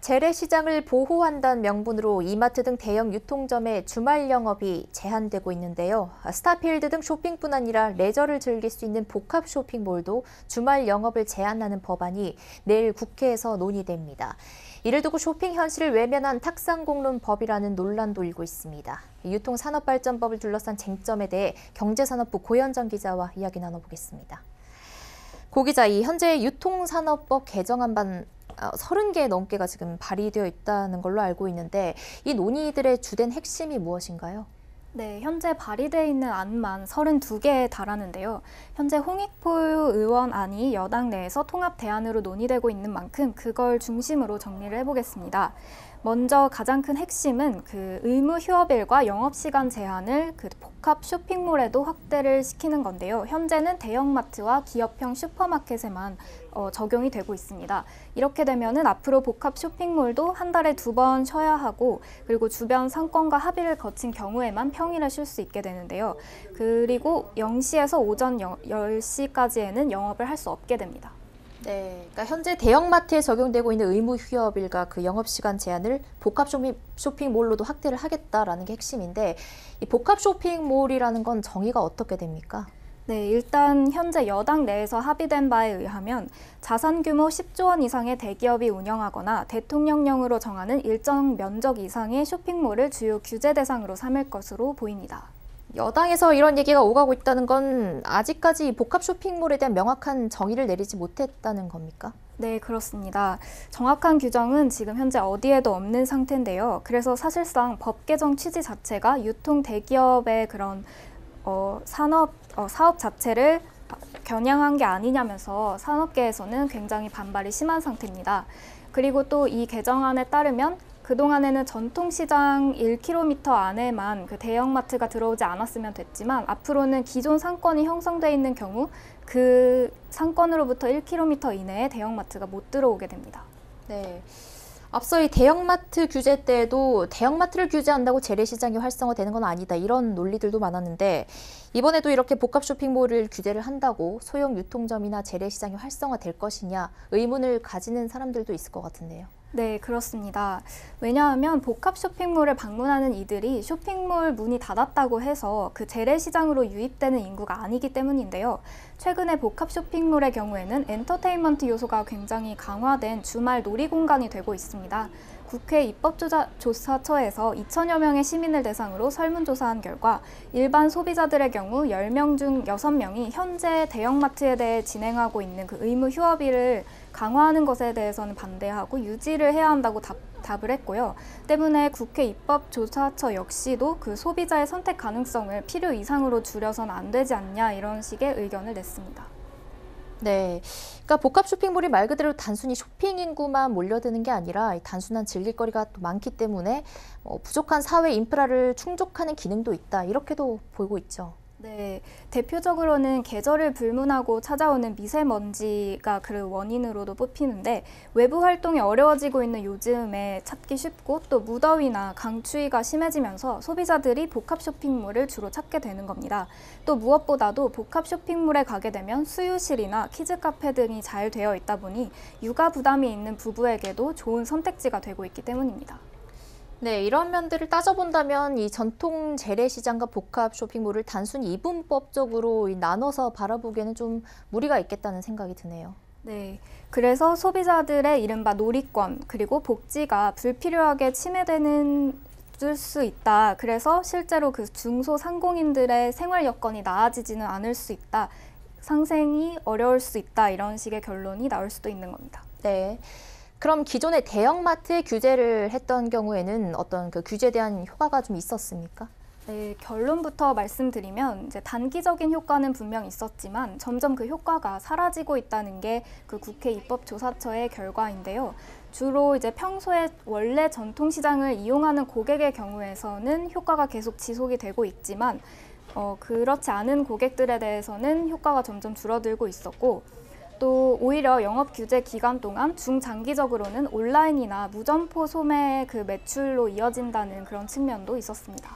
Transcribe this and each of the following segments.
재래시장을 보호한다는 명분으로 이마트 등 대형 유통점의 주말 영업이 제한되고 있는데요. 스타필드 등 쇼핑뿐 아니라 레저를 즐길 수 있는 복합 쇼핑몰도 주말 영업을 제한하는 법안이 내일 국회에서 논의됩니다. 이를 두고 쇼핑 현실을 외면한 탁상공론법이라는 논란도 일고 있습니다. 유통산업발전법을 둘러싼 쟁점에 대해 경제산업부 고현정 기자와 이야기 나눠보겠습니다. 고 기자, 이 현재 유통산업법 개정안반 30개 넘게가 지금 발의되어 있다는 걸로 알고 있는데 이 논의들의 주된 핵심이 무엇인가요? 네, 현재 발의되어 있는 안만 32개에 달하는데요. 현재 홍익표 의원 안이 여당 내에서 통합 대안으로 논의되고 있는 만큼 그걸 중심으로 정리를 해보겠습니다. 먼저 가장 큰 핵심은 그 의무 휴업일과 영업시간 제한을 그 복합 쇼핑몰에도 확대를 시키는 건데요. 현재는 대형마트와 기업형 슈퍼마켓에만 적용이 되고 있습니다. 이렇게 되면은 앞으로 복합 쇼핑몰도 한 달에 2번 쉬어야 하고 그리고 주변 상권과 합의를 거친 경우에만 평일에 쉴 수 있게 되는데요. 그리고 0시에서 오전 10시까지에는 영업을 할 수 없게 됩니다. 네, 그러니까 현재 대형마트에 적용되고 있는 의무 휴업일과 그 영업시간 제한을 복합 쇼핑몰로도 확대를 하겠다라는 게 핵심인데 이 복합 쇼핑몰이라는 건 정의가 어떻게 됩니까? 네, 일단 현재 여당 내에서 합의된 바에 의하면 자산 규모 10조 원 이상의 대기업이 운영하거나 대통령령으로 정하는 일정 면적 이상의 쇼핑몰을 주요 규제 대상으로 삼을 것으로 보입니다. 여당에서 이런 얘기가 오가고 있다는 건 아직까지 복합 쇼핑몰에 대한 명확한 정의를 내리지 못했다는 겁니까? 네, 그렇습니다. 정확한 규정은 지금 현재 어디에도 없는 상태인데요. 그래서 사실상 법 개정 취지 자체가 유통 대기업의 그런 사업 자체를 겨냥한 게 아니냐면서 산업계에서는 굉장히 반발이 심한 상태입니다. 그리고 또 이 개정안에 따르면 그동안에는 전통시장 1km 안에만 그 대형마트가 들어오지 않았으면 됐지만 앞으로는 기존 상권이 형성돼 있는 경우 그 상권으로부터 1km 이내에 대형마트가 못 들어오게 됩니다. 네. 앞서 이 대형마트 규제 때도 대형마트를 규제한다고 재래시장이 활성화되는 건 아니다. 이런 논리들도 많았는데 이번에도 이렇게 복합 쇼핑몰을 규제를 한다고 소형 유통점이나 재래시장이 활성화될 것이냐 의문을 가지는 사람들도 있을 것 같은데요. 네, 그렇습니다. 왜냐하면 복합 쇼핑몰을 방문하는 이들이 쇼핑몰 문이 닫았다고 해서 그 재래시장으로 유입되는 인구가 아니기 때문인데요. 최근에 복합 쇼핑몰의 경우에는 엔터테인먼트 요소가 굉장히 강화된 주말 놀이공간이 되고 있습니다. 국회 입법조사처에서 2천여 명의 시민을 대상으로 설문조사한 결과 일반 소비자들의 경우 10명 중 6명이 현재 대형마트에 대해 진행하고 있는 그 의무 휴업일을 강화하는 것에 대해서는 반대하고 유지를 해야 한다고 답을 했고요. 때문에 국회 입법조사처 역시도 그 소비자의 선택 가능성을 필요 이상으로 줄여서는 안 되지 않냐 이런 식의 의견을 냈습니다. 네, 그러니까 복합 쇼핑몰이 말 그대로 단순히 쇼핑 인구만 몰려드는 게 아니라 단순한 즐길거리가 또 많기 때문에 부족한 사회 인프라를 충족하는 기능도 있다. 이렇게도 보이고 있죠. 네, 대표적으로는 계절을 불문하고 찾아오는 미세먼지가 그 원인으로도 뽑히는데 외부 활동이 어려워지고 있는 요즘에 찾기 쉽고 또 무더위나 강추위가 심해지면서 소비자들이 복합 쇼핑몰을 주로 찾게 되는 겁니다. 또 무엇보다도 복합 쇼핑몰에 가게 되면 수유실이나 키즈카페 등이 잘 되어 있다 보니 육아 부담이 있는 부부에게도 좋은 선택지가 되고 있기 때문입니다. 네, 이런 면들을 따져본다면 이 전통 재래시장과 복합 쇼핑몰을 단순히 이분법적으로 나눠서 바라보기에는 좀 무리가 있겠다는 생각이 드네요. 네, 그래서 소비자들의 이른바 놀이권 그리고 복지가 불필요하게 침해되는 수 있다. 그래서 실제로 그 중소상공인들의 생활 여건이 나아지지는 않을 수 있다. 상생이 어려울 수 있다. 이런 식의 결론이 나올 수도 있는 겁니다. 네. 그럼 기존의 대형마트에 규제를 했던 경우에는 어떤 그 규제에 대한 효과가 좀 있었습니까? 네, 결론부터 말씀드리면 이제 단기적인 효과는 분명 있었지만 점점 그 효과가 사라지고 있다는 게 그 국회 입법조사처의 결과인데요. 주로 이제 평소에 원래 전통시장을 이용하는 고객의 경우에서는 효과가 계속 지속이 되고 있지만 그렇지 않은 고객들에 대해서는 효과가 점점 줄어들고 있었고 또 오히려 영업 규제 기간 동안 중장기적으로는 온라인이나 무점포 소매의 그 매출로 이어진다는 그런 측면도 있었습니다.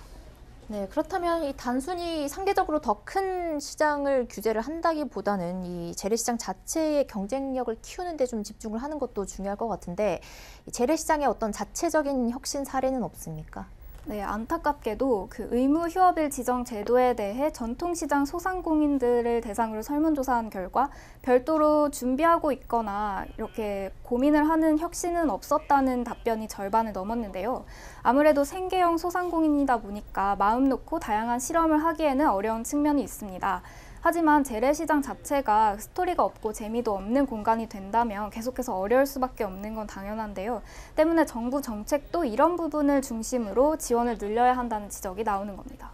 네, 그렇다면 이 단순히 상대적으로 더 큰 시장을 규제를 한다기보다는 이 재래시장 자체의 경쟁력을 키우는 데 좀 집중을 하는 것도 중요할 것 같은데 이 재래시장의 어떤 자체적인 혁신 사례는 없습니까? 네, 안타깝게도 그 의무 휴업일 지정 제도에 대해 전통시장 소상공인들을 대상으로 설문조사한 결과 별도로 준비하고 있거나 이렇게 고민을 하는 혁신은 없었다는 답변이 절반을 넘었는데요. 아무래도 생계형 소상공인이다 보니까 마음 놓고 다양한 실험을 하기에는 어려운 측면이 있습니다. 하지만 재래시장 자체가 스토리가 없고 재미도 없는 공간이 된다면 계속해서 어려울 수밖에 없는 건 당연한데요. 때문에 정부 정책도 이런 부분을 중심으로 지원을 늘려야 한다는 지적이 나오는 겁니다.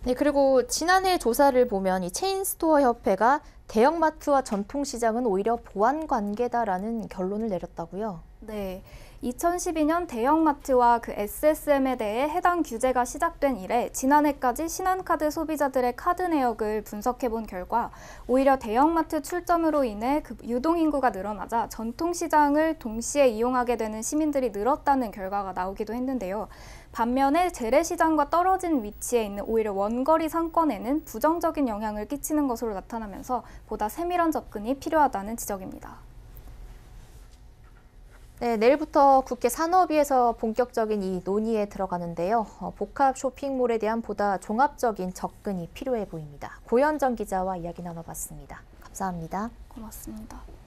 네, 그리고 지난해 조사를 보면 이 체인스토어 협회가 대형마트와 전통시장은 오히려 보완 관계다라는 결론을 내렸다고요. 네, 2012년 대형마트와 그 SSM에 대해 해당 규제가 시작된 이래 지난해까지 신한카드 소비자들의 카드 내역을 분석해 본 결과 오히려 대형마트 출점으로 인해 그 유동인구가 늘어나자 전통시장을 동시에 이용하게 되는 시민들이 늘었다는 결과가 나오기도 했는데요. 반면에 재래시장과 떨어진 위치에 있는 오히려 원거리 상권에는 부정적인 영향을 끼치는 것으로 나타나면서 보다 세밀한 접근이 필요하다는 지적입니다. 네, 내일부터 국회 산업위에서 본격적인 이 논의에 들어가는데요. 복합 쇼핑몰에 대한 보다 종합적인 접근이 필요해 보입니다. 고현정 기자와 이야기 나눠봤습니다. 감사합니다. 고맙습니다.